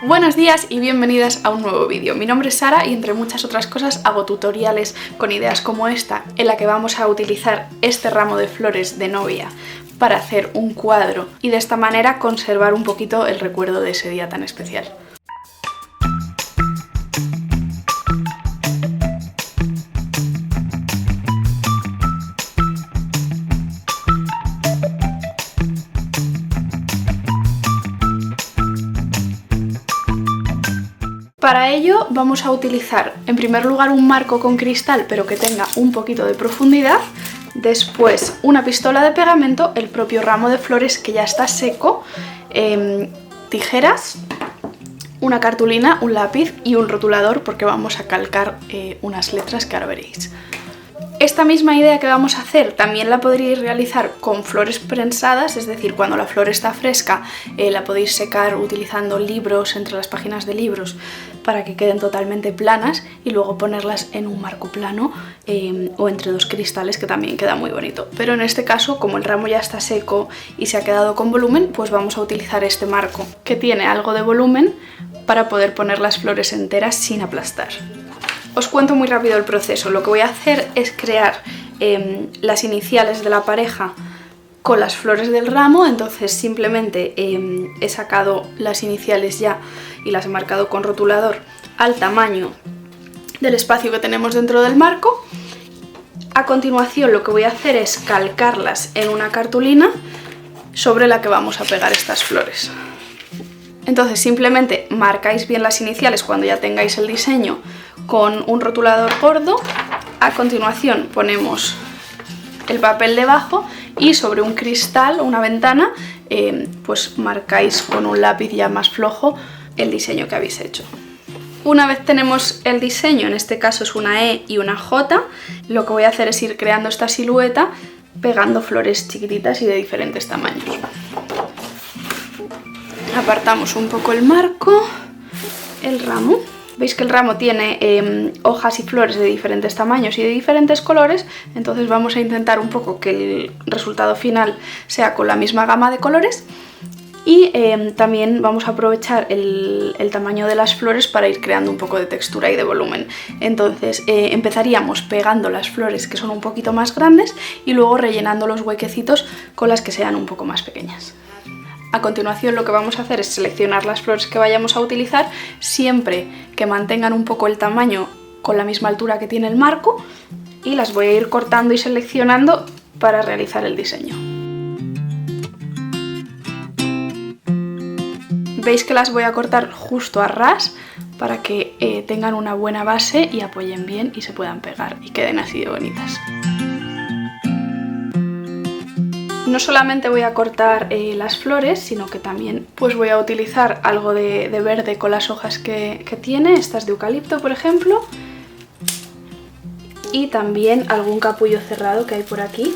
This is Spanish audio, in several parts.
Buenos días y bienvenidas a un nuevo vídeo. Mi nombre es Sara y entre muchas otras cosas hago tutoriales con ideas como esta, en la que vamos a utilizar este ramo de flores de novia para hacer un cuadro y de esta manera conservar un poquito el recuerdo de ese día tan especial. Para ello vamos a utilizar en primer lugar un marco con cristal pero que tenga un poquito de profundidad, después una pistola de pegamento, el propio ramo de flores que ya está seco, tijeras, una cartulina, un lápiz y un rotulador porque vamos a calcar unas letras que ahora veréis. Esta misma idea que vamos a hacer también la podríais realizar con flores prensadas, es decir, cuando la flor está fresca la podéis secar utilizando libros entre las páginas de libros para que queden totalmente planas y luego ponerlas en un marco plano o entre dos cristales, que también queda muy bonito. Pero en este caso, como el ramo ya está seco y se ha quedado con volumen, pues vamos a utilizar este marco que tiene algo de volumen para poder poner las flores enteras sin aplastar. Os cuento muy rápido el proceso. Lo que voy a hacer es crear las iniciales de la pareja con las flores del ramo, entonces simplemente he sacado las iniciales ya y las he marcado con rotulador al tamaño del espacio que tenemos dentro del marco. A continuación lo que voy a hacer es calcarlas en una cartulina sobre la que vamos a pegar estas flores. Entonces simplemente marcáis bien las iniciales cuando ya tengáis el diseño con un rotulador gordo. A continuación ponemos el papel debajo y sobre un cristal o una ventana pues marcáis con un lápiz ya más flojo el diseño que habéis hecho. Una vez tenemos el diseño, en este caso es una E y una J, lo que voy a hacer es ir creando esta silueta pegando flores chiquititas y de diferentes tamaños. Apartamos un poco el marco, el ramo. Veis que el ramo tiene hojas y flores de diferentes tamaños y de diferentes colores, entonces vamos a intentar un poco que el resultado final sea con la misma gama de colores y también vamos a aprovechar el tamaño de las flores para ir creando un poco de textura y de volumen. Entonces empezaríamos pegando las flores que son un poquito más grandes y luego rellenando los huequecitos con las que sean un poco más pequeñas. A continuación lo que vamos a hacer es seleccionar las flores que vayamos a utilizar, siempre que mantengan un poco el tamaño con la misma altura que tiene el marco, y las voy a ir cortando y seleccionando para realizar el diseño. Veis que las voy a cortar justo a ras para que tengan una buena base y apoyen bien y se puedan pegar y queden así de bonitas. No solamente voy a cortar las flores, sino que también pues voy a utilizar algo de verde con las hojas que tiene, estas de eucalipto por ejemplo, y también algún capullo cerrado que hay por aquí,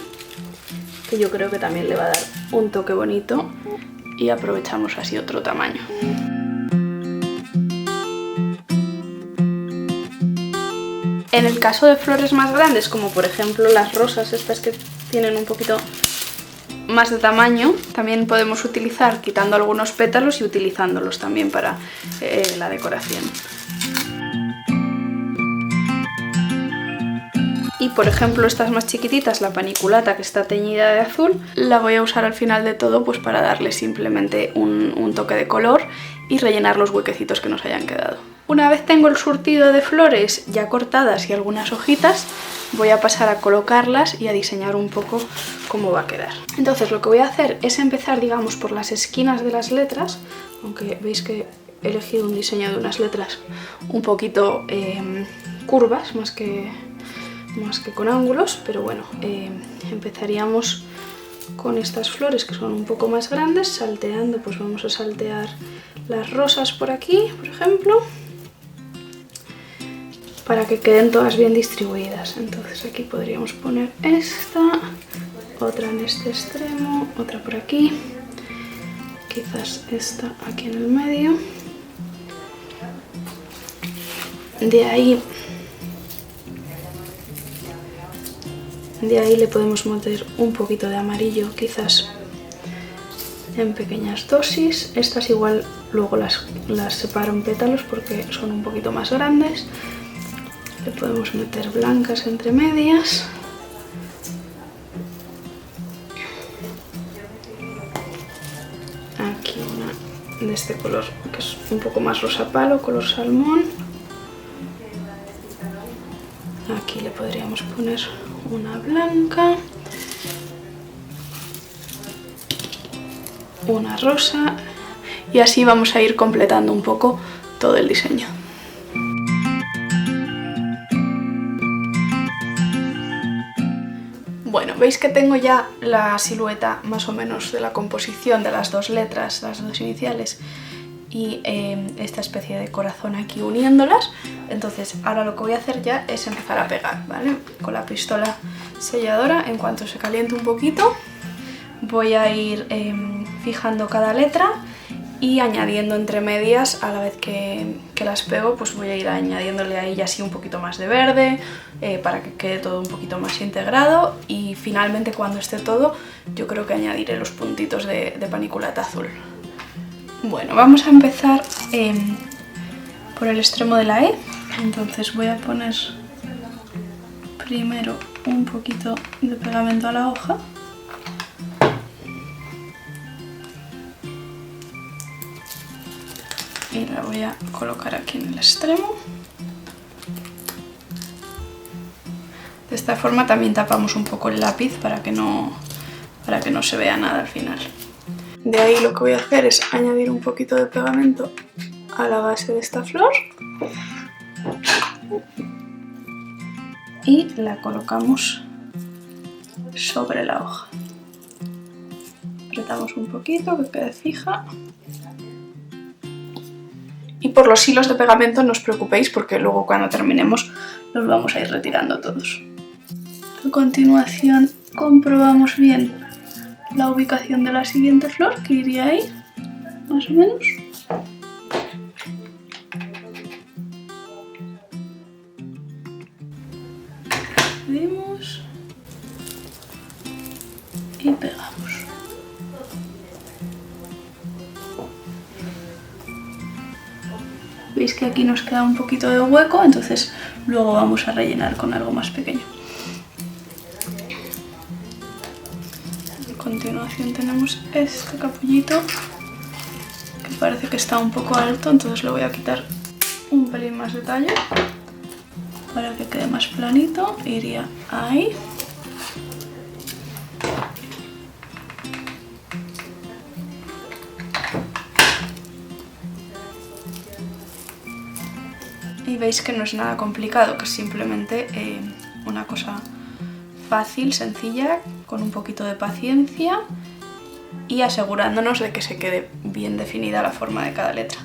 que yo creo que también le va a dar un toque bonito y aprovechamos así otro tamaño. En el caso de flores más grandes, como por ejemplo las rosas, estas que tienen un poquito más de tamaño, también podemos utilizar quitando algunos pétalos y utilizándolos también para la decoración. Y por ejemplo estas más chiquititas, la paniculata que está teñida de azul, la voy a usar al final de todo pues para darle simplemente un toque de color y rellenar los huequecitos que nos hayan quedado. Una vez tengo el surtido de flores ya cortadas y algunas hojitas, voy a pasar a colocarlas y a diseñar un poco cómo va a quedar. Entonces lo que voy a hacer es empezar, digamos, por las esquinas de las letras, aunque veis que he elegido un diseño de unas letras un poquito curvas, más que con ángulos, pero bueno, empezaríamos con estas flores que son un poco más grandes, salteando, pues vamos a saltear las rosas por aquí, por ejemplo, para que queden todas bien distribuidas. Entonces aquí podríamos poner esta, otra en este extremo, otra por aquí, quizás esta aquí en el medio. De ahí le podemos meter un poquito de amarillo, quizás en pequeñas dosis. Estas igual luego las separo en pétalos porque son un poquito más grandes. Le podemos meter blancas entre medias. Aquí una de este color que es un poco más rosa palo, color salmón. Aquí le podríamos poner una blanca, una rosa y así vamos a ir completando un poco todo el diseño. Bueno, veis que tengo ya la silueta más o menos de la composición de las dos letras, las dos iniciales y esta especie de corazón aquí uniéndolas. Entonces ahora lo que voy a hacer ya es empezar a pegar, ¿vale? Con la pistola selladora, en cuanto se caliente un poquito, voy a ir fijando cada letra y añadiendo entre medias a la vez que las pego, pues voy a ir añadiéndole ahí así un poquito más de verde para que quede todo un poquito más integrado y finalmente cuando esté todo yo creo que añadiré los puntitos de paniculata azul. Bueno, vamos a empezar por el extremo de la E, entonces voy a poner primero un poquito de pegamento a la hoja. Y la voy a colocar aquí en el extremo. De esta forma también tapamos un poco el lápiz para que no se vea nada al final. De ahí lo que voy a hacer es añadir un poquito de pegamento a la base de esta flor. Y la colocamos sobre la hoja. Apretamos un poquito que quede fija. Y por los hilos de pegamento no os preocupéis porque luego cuando terminemos los vamos a ir retirando todos. A continuación comprobamos bien la ubicación de la siguiente flor que iría ahí, más o menos. Pedimos y pegamos. Veis que aquí nos queda un poquito de hueco, entonces luego vamos a rellenar con algo más pequeño. A continuación tenemos este capullito que parece que está un poco alto, entonces le voy a quitar un pelín más de tallo para que quede más planito. Iría ahí. Y veis que no es nada complicado, que es simplemente una cosa fácil, sencilla, con un poquito de paciencia y asegurándonos de que se quede bien definida la forma de cada letra.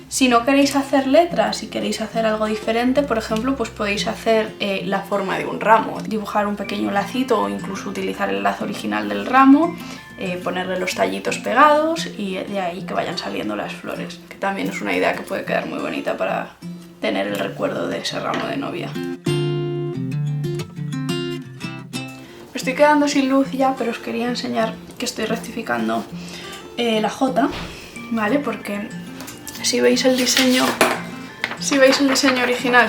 Si no queréis hacer letras, si queréis hacer algo diferente, por ejemplo, pues podéis hacer la forma de un ramo, dibujar un pequeño lacito o incluso utilizar el lazo original del ramo, ponerle los tallitos pegados y de ahí que vayan saliendo las flores, que también es una idea que puede quedar muy bonita para tener el recuerdo de ese ramo de novia. Me estoy quedando sin luz ya, pero os quería enseñar que estoy rectificando la J, ¿vale? Porque si veis el diseño original,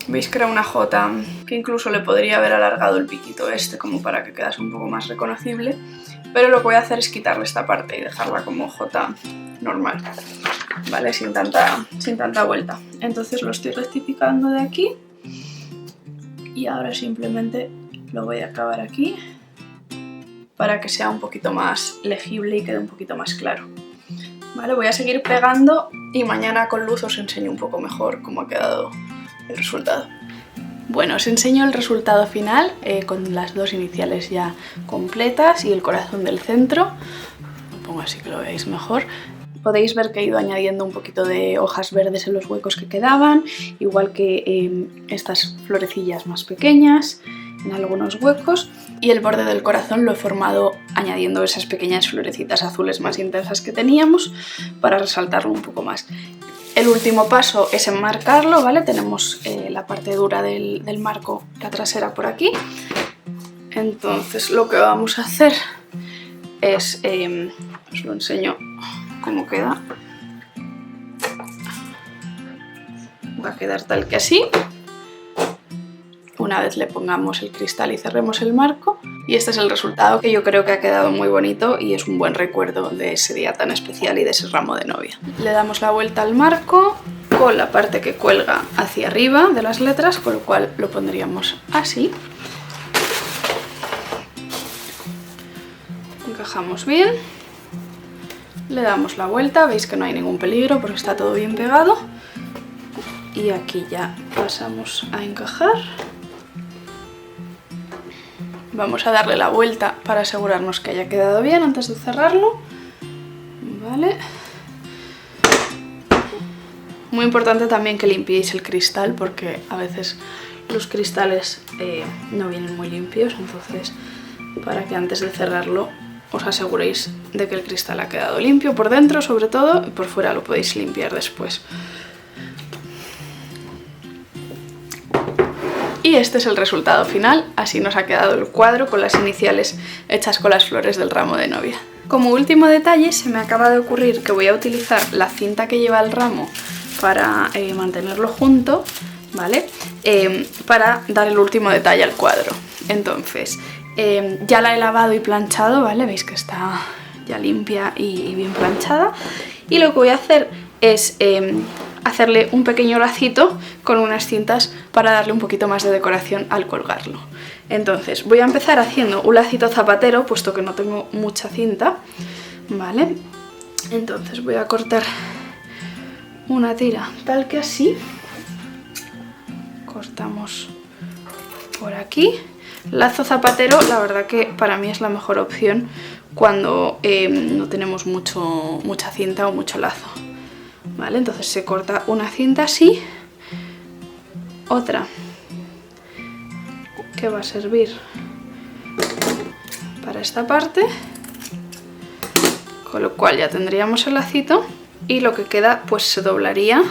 veis que era una J, que incluso le podría haber alargado el piquito este como para que quedase un poco más reconocible, pero lo que voy a hacer es quitarle esta parte y dejarla como J normal, ¿vale? Sin tanta vuelta. Entonces lo estoy rectificando de aquí y ahora simplemente lo voy a acabar aquí para que sea un poquito más legible y quede un poquito más claro. Vale, voy a seguir pegando y mañana con luz os enseño un poco mejor cómo ha quedado el resultado. Bueno, os enseño el resultado final con las dos iniciales ya completas y el corazón del centro. Lo pongo así que lo veáis mejor. Podéis ver que he ido añadiendo un poquito de hojas verdes en los huecos que quedaban, igual que estas florecillas más pequeñas en algunos huecos, y el borde del corazón lo he formado añadiendo esas pequeñas florecitas azules más intensas que teníamos para resaltarlo un poco más. El último paso es enmarcarlo, ¿vale? Tenemos la parte dura del marco, la trasera por aquí. Entonces lo que vamos a hacer es, os lo enseño cómo queda. Va a quedar tal que así. Una vez le pongamos el cristal y cerremos el marco. Y este es el resultado, que yo creo que ha quedado muy bonito y es un buen recuerdo de ese día tan especial y de ese ramo de novia. Le damos la vuelta al marco con la parte que cuelga hacia arriba de las letras, con lo cual lo pondríamos así. Encajamos bien. Le damos la vuelta, veis que no hay ningún peligro porque está todo bien pegado. Y aquí ya pasamos a encajar. Vamos a darle la vuelta para asegurarnos que haya quedado bien antes de cerrarlo. Vale. Muy importante también que limpiéis el cristal porque a veces los cristales no vienen muy limpios, entonces para que antes de cerrarlo os aseguréis de que el cristal ha quedado limpio por dentro sobre todo, y por fuera lo podéis limpiar después. Y este es el resultado final, así nos ha quedado el cuadro con las iniciales hechas con las flores del ramo de novia. Como último detalle se me acaba de ocurrir que voy a utilizar la cinta que lleva el ramo para mantenerlo junto, ¿vale? Para dar el último detalle al cuadro. Entonces, ya la he lavado y planchado, ¿vale? Veis que está ya limpia y bien planchada. Y lo que voy a hacer es hacerle un pequeño lacito con unas cintas para darle un poquito más de decoración al colgarlo. Entonces voy a empezar haciendo un lacito zapatero, puesto que no tengo mucha cinta, ¿vale? Entonces voy a cortar una tira tal que así. Cortamos por aquí. Lazo zapatero, la verdad que para mí es la mejor opción cuando no tenemos mucha cinta o mucho lazo. Vale, entonces se corta una cinta así, otra que va a servir para esta parte, con lo cual ya tendríamos el lacito y lo que queda pues se doblaría.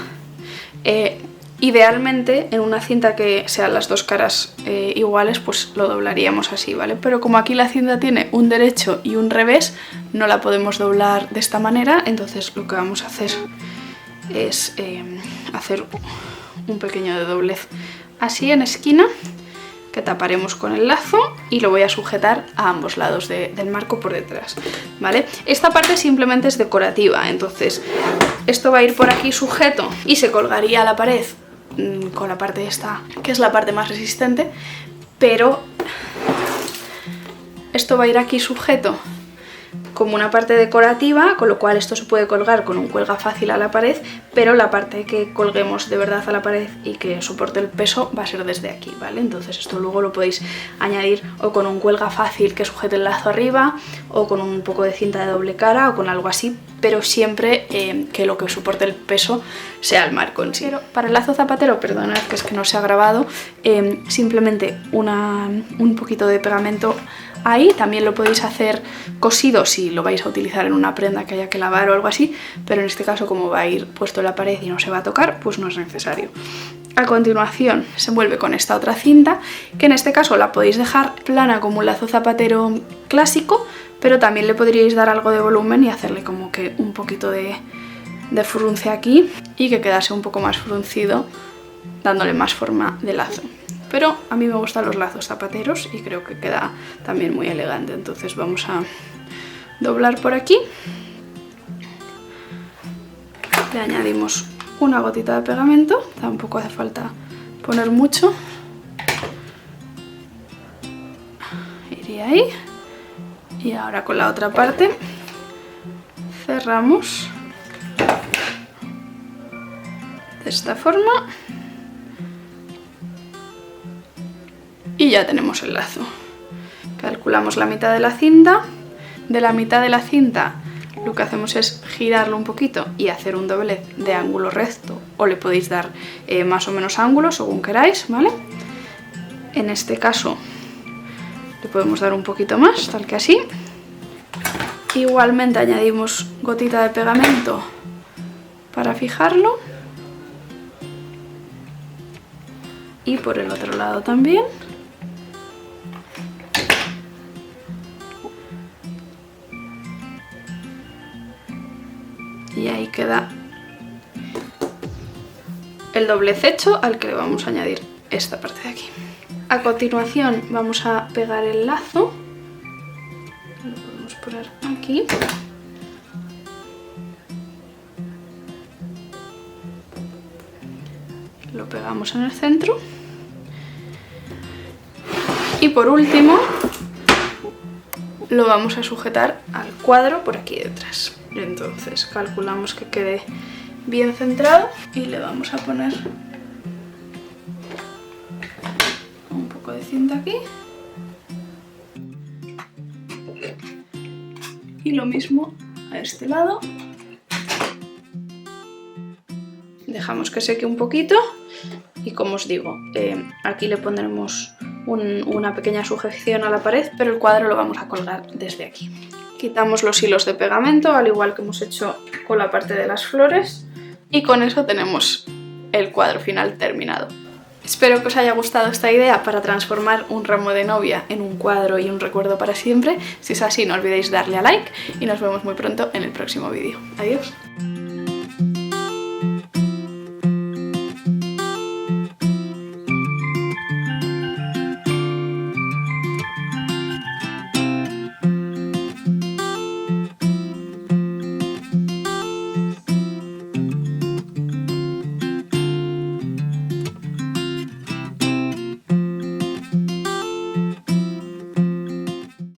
Idealmente en una cinta que sean las dos caras iguales pues lo doblaríamos así, ¿vale? Pero como aquí la cinta tiene un derecho y un revés, no la podemos doblar de esta manera, entonces lo que vamos a hacer es hacer un pequeño de doblez así en esquina, que taparemos con el lazo y lo voy a sujetar a ambos lados del marco por detrás, ¿vale? Esta parte simplemente es decorativa, entonces esto va a ir por aquí sujeto y se colgaría a la pared con la parte esta, que es la parte más resistente, pero esto va a ir aquí sujeto como una parte decorativa, con lo cual esto se puede colgar con un cuelga fácil a la pared, pero la parte que colguemos de verdad a la pared y que soporte el peso va a ser desde aquí, ¿vale? Entonces esto luego lo podéis añadir o con un cuelga fácil que sujete el lazo arriba, o con un poco de cinta de doble cara, o con algo así, pero siempre que lo que soporte el peso sea el marco en sí. Pero para el lazo zapatero, perdonad que es que no se ha grabado, simplemente un poquito de pegamento ahí. También lo podéis hacer cosido si lo vais a utilizar en una prenda que haya que lavar o algo así, pero en este caso como va a ir puesto en la pared y no se va a tocar, pues no es necesario. A continuación se envuelve con esta otra cinta, que en este caso la podéis dejar plana como un lazo zapatero clásico, pero también le podríais dar algo de volumen y hacerle como que un poquito de frunce aquí y que quedase un poco más fruncido, dándole más forma de lazo. Pero a mí me gustan los lazos zapateros y creo que queda también muy elegante. Entonces vamos a doblar por aquí. Le añadimos una gotita de pegamento, tampoco hace falta poner mucho. Iría ahí. Y ahora con la otra parte cerramos de esta forma. Y ya tenemos el lazo. Calculamos la mitad de la cinta. De la mitad de la cinta lo que hacemos es girarlo un poquito y hacer un doblez de ángulo recto, o le podéis dar más o menos ángulo según queráis, ¿vale? En este caso le podemos dar un poquito más, tal que así. Igualmente añadimos gotita de pegamento para fijarlo. Y por el otro lado también. queda el doblez hecho al que le vamos a añadir esta parte de aquí. A continuación vamos a pegar el lazo, lo podemos poner aquí. Lo pegamos en el centro. Y por último lo vamos a sujetar al cuadro por aquí detrás. Entonces calculamos que quede bien centrado y le vamos a poner un poco de cinta aquí. Y lo mismo a este lado. Dejamos que seque un poquito y, como os digo, aquí le pondremos una pequeña sujeción a la pared, pero el cuadro lo vamos a colgar desde aquí. Quitamos los hilos de pegamento, al igual que hemos hecho con la parte de las flores, y con eso tenemos el cuadro final terminado. Espero que os haya gustado esta idea para transformar un ramo de novia en un cuadro y un recuerdo para siempre. Si es así, no olvidéis darle a like y nos vemos muy pronto en el próximo vídeo. Adiós.